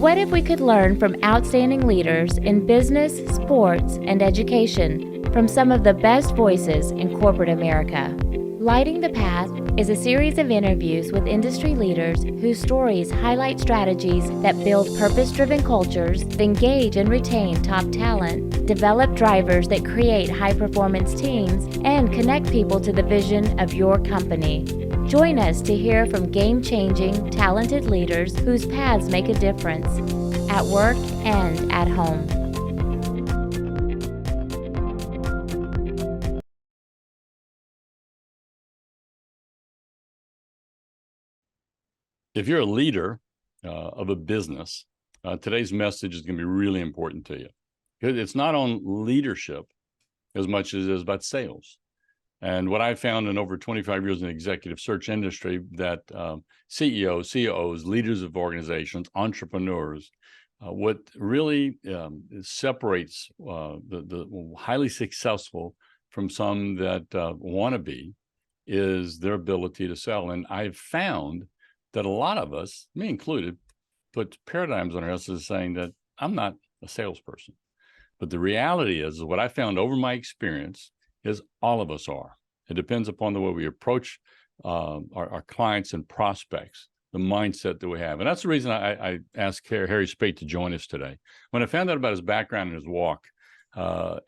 What if we could learn from outstanding leaders in business, sports, and education from some of the best voices in corporate America? Lighting the Path is a series of interviews with industry leaders whose stories highlight strategies that build purpose-driven cultures, engage and retain top talent, develop drivers that create high-performance teams, and connect people to the vision of your company. Join us to hear from game-changing, talented leaders whose paths make a difference at work and at home. If you're a leader of a business, today's message is going to be really important to you. It's not on leadership as much as it is about sales. And what I've found in over 25 years in the executive search industry, that CEOs, COOs, leaders of organizations, entrepreneurs, what really separates the highly successful from some that want to be is their ability to sell. And I've found that a lot of us, me included, put paradigms on us as saying that I'm not a salesperson. But the reality is what I found over my experience is all of us are. It depends upon the way we approach our clients and prospects, the mindset that we have. And that's the reason I asked Harry Spaight to join us today. When I found out about his background and his walk, I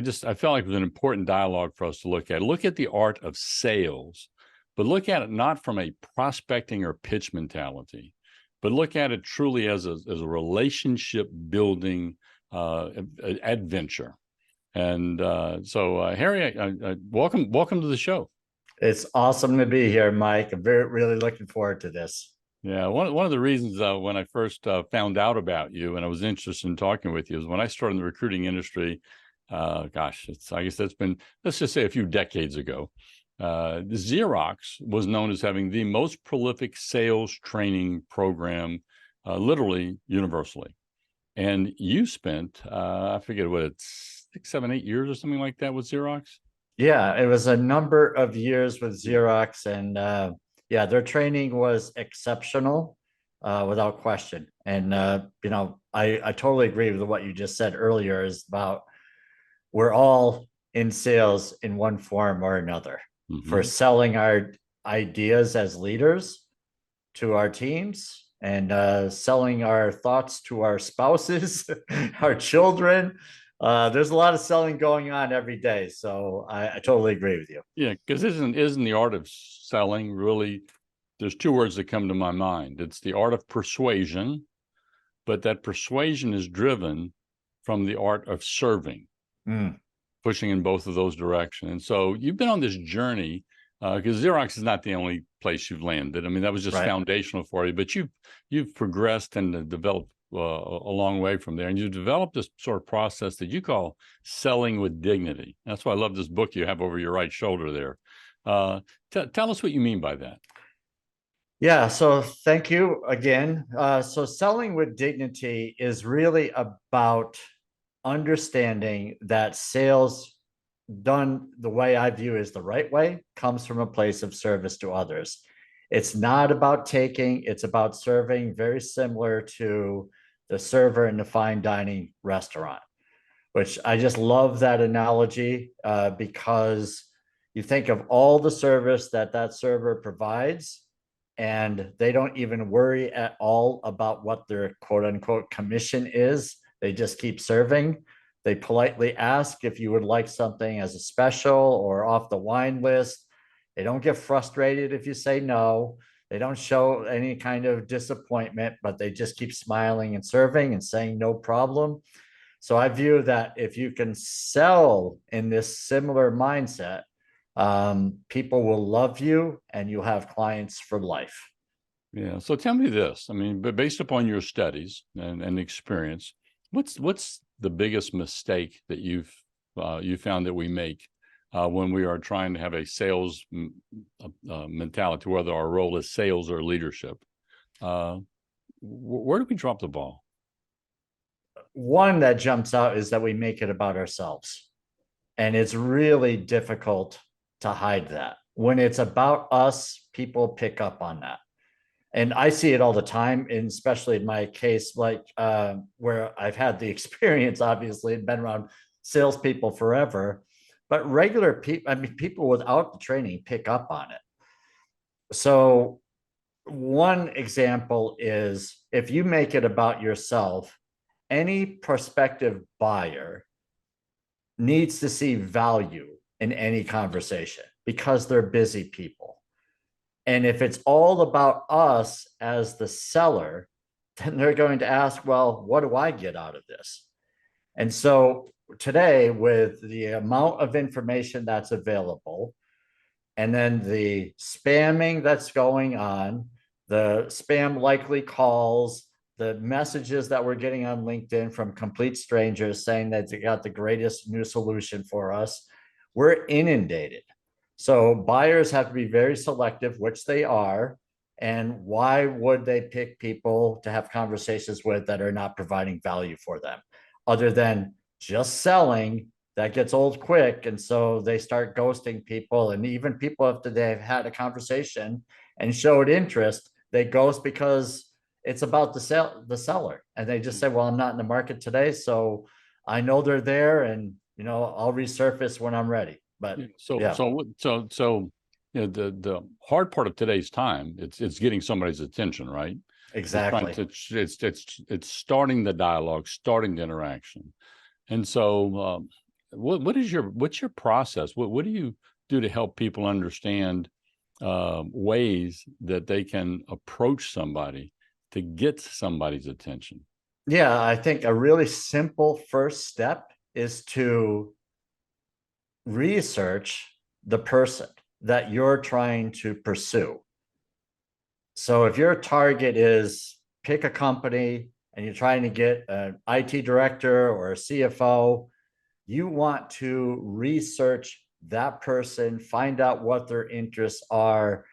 felt like it was an important dialogue for us to look at. Look at the art of sales, but look at it not from a prospecting or pitch mentality, but look at it truly as a relationship building adventure. And so, Harry, welcome to the show. It's awesome to be here, Mike. I'm really looking forward to this. Yeah, one of the reasons when I first found out about you and I was interested in talking with you is when I started in the recruiting industry. I guess that's been, let's just say, a few decades ago. Xerox was known as having the most prolific sales training program, literally universally. And you spent, I forget what it's, 6, 7, 8 years or something like that with Xerox? Yeah, it was a number of years with Xerox. And their training was exceptional, without question. And, I totally agree with what you just said earlier is about we're all in sales in one form or another. Mm-hmm. For selling our ideas as leaders to our teams and selling our thoughts to our spouses, our children. There's a lot of selling going on every day. So I totally agree with you. Yeah, because isn't the art of selling really, there's two words that come to my mind. It's the art of persuasion, but that persuasion is driven from the art of serving. Pushing in both of those directions. And so you've been on this journey because Xerox is not the only place you've landed. I mean, that was just foundational for you, but you've progressed and developed a long way from there. And you've developed this sort of process that you call selling with dignity. That's why I love this book you have over your right shoulder there. Tell us what you mean by that. Yeah, so thank you again. So selling with dignity is really about understanding that sales done the way I view is the right way comes from a place of service to others. It's not about taking, it's about serving, very similar to the server in the fine dining restaurant, which I just love that analogy because you think of all the service that server provides, and they don't even worry at all about what their quote unquote commission is. They just keep serving. They politely ask if you would like something as a special or off the wine list. They don't get frustrated if you say no. They don't show any kind of disappointment, but they just keep smiling and serving and saying no problem. So I view that if you can sell in this similar mindset, people will love you and you'll have clients for life. Yeah. So tell me this. I mean, but based upon your studies and experience, what's the biggest mistake that you found that we make when we are trying to have a sales mentality, whether our role is sales or leadership? Where do we drop the ball? One that jumps out is that we make it about ourselves. And it's really difficult to hide that. When it's about us, people pick up on that. And I see it all the time, and especially in my case, like where I've had the experience, obviously, and been around salespeople forever. But regular people, I mean, people without the training pick up on it. So one example is if you make it about yourself, any prospective buyer needs to see value in any conversation because they're busy people. And if it's all about us as the seller, then they're going to ask, well, what do I get out of this? And so today, with the amount of information that's available, and then the spamming that's going on, the spam likely calls, the messages that we're getting on LinkedIn from complete strangers saying that they got the greatest new solution for us, we're inundated. So buyers have to be very selective, which they are. And why would they pick people to have conversations with that are not providing value for them, other than just selling? That gets old quick. And so they start ghosting people. And even people, after they've had a conversation and showed interest, they ghost because it's about the seller. And they just say, well, I'm not in the market today, so I know they're there, and I'll resurface when I'm ready. But so the hard part of today's time, it's getting somebody's attention, right? Exactly. It's starting the dialogue, starting the interaction. And so what's your process? What do you do to help people understand ways that they can approach somebody to get somebody's attention? Yeah, I think a really simple first step is to research the person that you're trying to pursue. So if your target is pick a company and you're trying to get an IT director or a CFO, you want to research that person, find out what their interests are,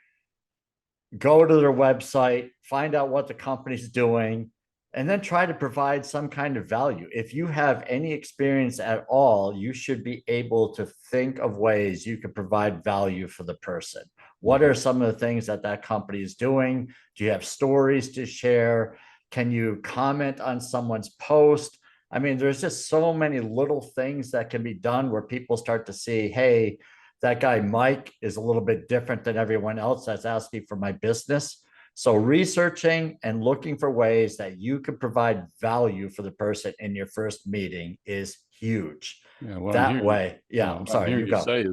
go to their website, find out what the company's doing, and then try to provide some kind of value. If you have any experience at all, you should be able to think of ways you can provide value for the person. What are some of the things that that company is doing? Do you have stories to share? Can you comment on someone's post? I mean, there's just so many little things that can be done where people start to see, hey, that guy Mike is a little bit different than everyone else that's asking for my business. So researching and looking for ways that you can provide value for the person in your first meeting is huge. Yeah, well, that way, yeah. I'm sorry. You say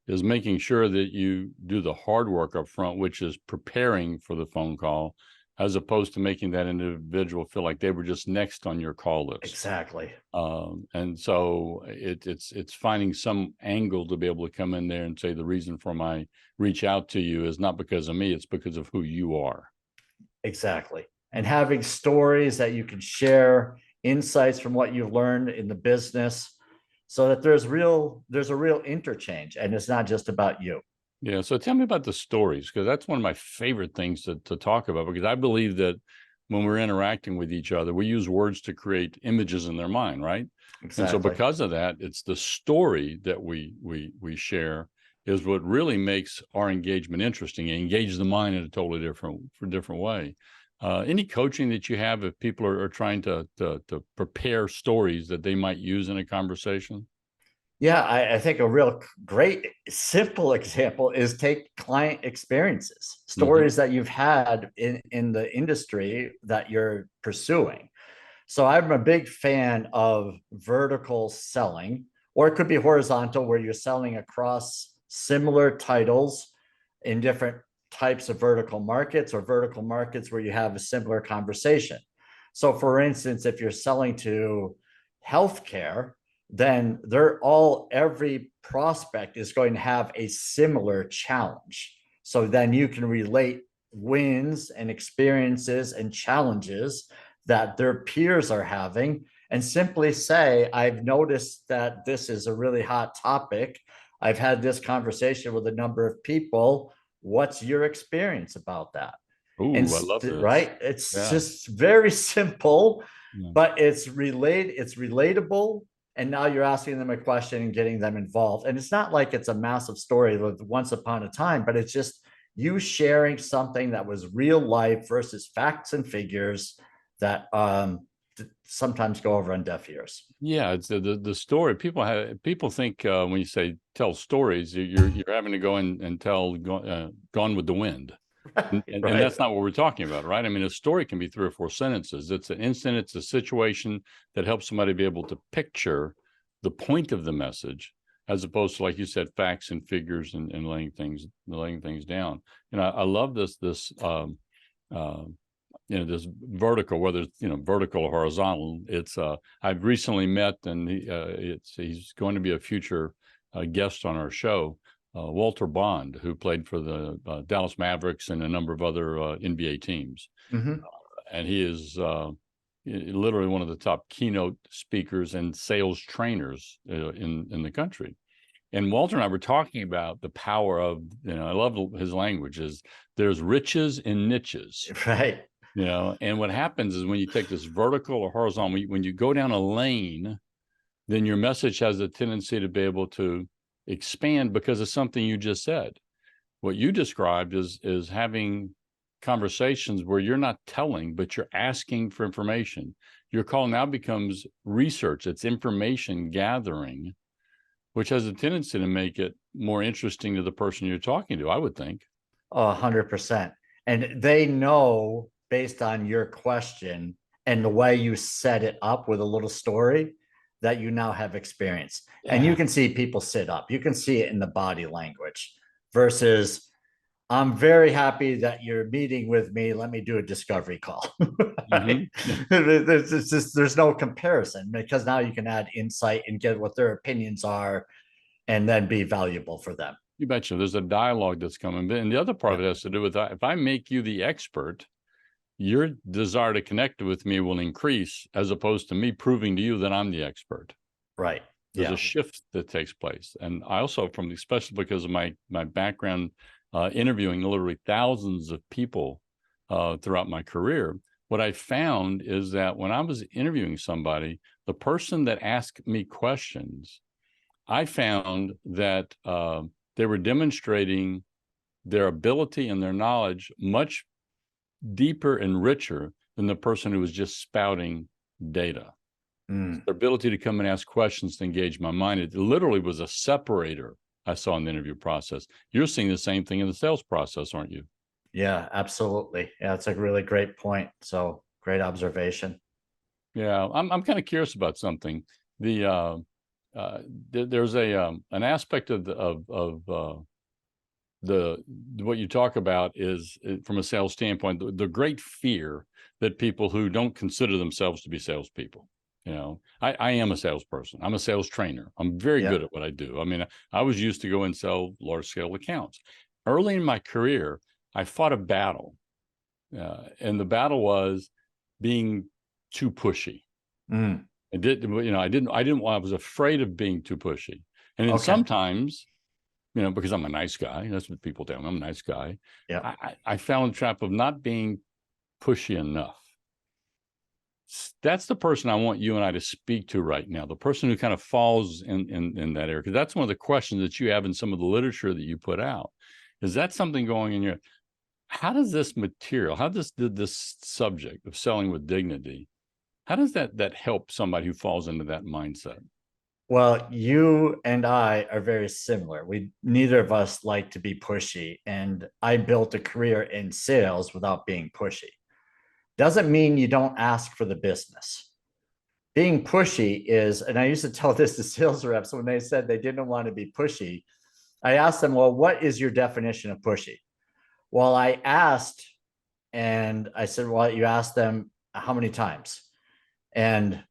is making sure that you do the hard work up front, which is preparing for the phone call, as opposed to making that individual feel like they were just next on your call list. Exactly. And so it's finding some angle to be able to come in there and say, the reason for my reach out to you is not because of me, it's because of who you are. Exactly. And having stories that you can share, insights from what you've learned in the business, so that there's a real interchange, and it's not just about you. Yeah. So tell me about the stories, because that's one of my favorite things to talk about, because I believe that when we're interacting with each other, we use words to create images in their mind, right? Exactly. And so because of that, it's the story that we share is what really makes our engagement interesting and engage the mind in a totally different way. Any coaching that you have if people are trying to prepare stories that they might use in a conversation? Yeah, I think a real great simple example is take client experiences, stories that you've had in the industry that you're pursuing. So I'm a big fan of vertical selling, or it could be horizontal, where you're selling across similar titles in different types of vertical markets, or vertical markets where you have a similar conversation. So for instance, if you're selling to healthcare, then every prospect is going to have a similar challenge. So then you can relate wins and experiences and challenges that their peers are having, and simply say, I've noticed that this is a really hot topic. I've had this conversation with a number of people. What's your experience about that? Ooh, I love this. Right? It's just very simple, but it's relatable. And now you're asking them a question and getting them involved. And it's not like it's a massive story of once upon a time, but it's just you sharing something that was real life versus facts and figures that sometimes go over on deaf ears. Yeah, it's the story. People think when you say tell stories, you're having to go in and tell Gone with the Wind. And that's not what we're talking about, right? I mean, a story can be 3 or 4 sentences. It's an instant, it's a situation that helps somebody be able to picture the point of the message, as opposed to, like you said, facts and figures and laying things down. And I love this this vertical, whether it's vertical or horizontal. It's I've recently met, and he's going to be a future guest on our show. Walter Bond, who played for the Dallas Mavericks and a number of other NBA teams. Mm-hmm. And he is literally one of the top keynote speakers and sales trainers in the country. And Walter and I were talking about the power of, I love his language, is there's riches in niches. Right. And what happens is when you take this vertical or horizontal, when you go down a lane, then your message has a tendency to be able to expand because of something you just said. What you described is having conversations where you're not telling, but you're asking for information. Your call now becomes research. It's information gathering, which has a tendency to make it more interesting to the person you're talking to, I would think. 100%. And they know, based on your question and the way you set it up with a little story, that you now have experience. Yeah. And you can see people sit up. You can see it in the body language versus, I'm very happy that you're meeting with me. Let me do a discovery call. Mm-hmm. There's no comparison, because now you can add insight and get what their opinions are and then be valuable for them. You betcha. There's a dialogue that's coming. And the other part of it has to do with, if I make you the expert, your desire to connect with me will increase, as opposed to me proving to you that I'm the expert. Right. There's a shift that takes place. And I also, especially because of my background interviewing literally thousands of people throughout my career, what I found is that when I was interviewing somebody, the person that asked me questions, I found that they were demonstrating their ability and their knowledge much deeper and richer than the person who was just spouting data. Their ability to come and ask questions to engage my mind, it literally was a separator I saw in the interview process. You're seeing the same thing in the sales process, aren't you? Yeah, absolutely. Yeah, it's a really great point. So great observation. Yeah, I'm kind of curious about something. There's an aspect of what you talk about is, from a sales standpoint, the great fear that people who don't consider themselves to be salespeople. I am a salesperson. I'm a sales trainer. I'm very good at what I do. I mean, I was used to go and sell large scale accounts. Early in my career, I fought a battle, and the battle was being too pushy. I was afraid of being too pushy, and then sometimes, because I'm a nice guy. That's what people tell me. I'm a nice guy. Yeah. I fell in the trap of not being pushy enough. That's the person I want you and I to speak to right now, the person who kind of falls in that area, because that's one of the questions that you have in some of the literature that you put out. Is that something going in your, how does this material, this subject of selling with dignity, how does that help somebody who falls into that mindset? Well, you and I are very similar. Neither of us like to be pushy, and I built a career in sales without being pushy. Doesn't mean you don't ask for the business. Being pushy is, and I used to tell this to sales reps when they said they didn't want to be pushy. I asked them, well, what is your definition of pushy? Well, I asked, and I said, well, you asked them how many times? And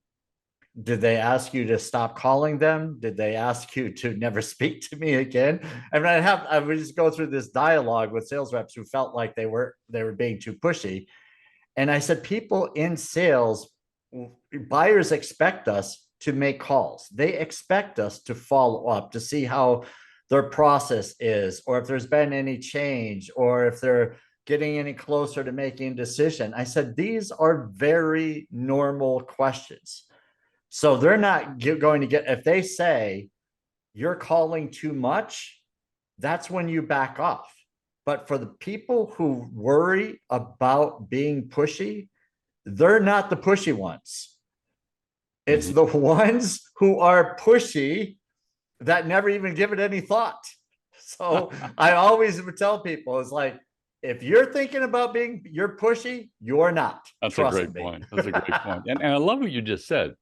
did they ask you to stop calling them? Did they ask you to never speak to me again? I mean, I would just go through this dialogue with sales reps who felt like they were being too pushy. And I said, people in sales, buyers expect us to make calls. They expect us to follow up, to see how their process is, or if there's been any change, or if they're getting any closer to making a decision. I said, these are very normal questions. So they're not going to get, if they say you're calling too much, that's when you back off. But for the people who worry about being pushy, they're not the pushy ones. It's the ones who are pushy that never even give it any thought. So I always would tell people, it's like, if you're thinking about you're pushy, you're not. That's Trust a great me. point. That's a great point. And I love what you just said,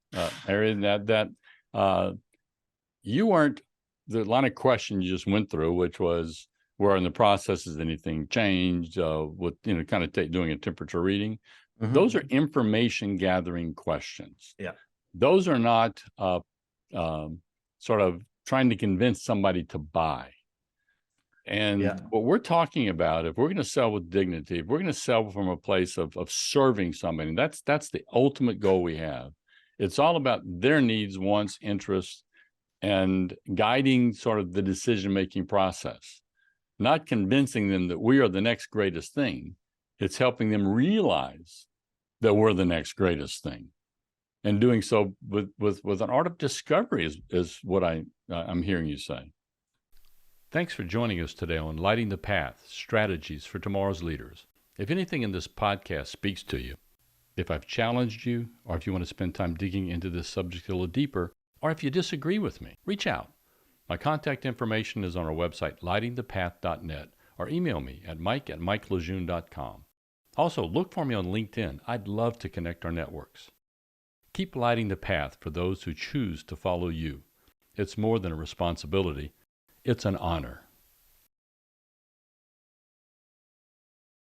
Aaron, that you weren't, the line of question you just went through, which was, where in the process has anything changed, with, kind of doing a temperature reading. Mhm. Those are information gathering questions. Yeah. Those are not sort of trying to convince somebody to buy. And Yeah. what we're talking about, if we're going to sell with dignity, if we're going to sell from a place of serving somebody, that's the ultimate goal we have. It's all about their needs, wants, interests, and guiding sort of the decision-making process, not convincing them that we are the next greatest thing. It's helping them realize that we're the next greatest thing. And doing so with an art of discovery is what I'm hearing you say. Thanks for joining us today on Lighting the Path, Strategies for Tomorrow's Leaders. If anything in this podcast speaks to you, if I've challenged you, or if you want to spend time digging into this subject a little deeper, or if you disagree with me, reach out. My contact information is on our website, lightingthepath.net, or email me at mike@mikelejeune.com. Also, look for me on LinkedIn. I'd love to connect our networks. Keep lighting the path for those who choose to follow you. It's more than a responsibility. It's an honor.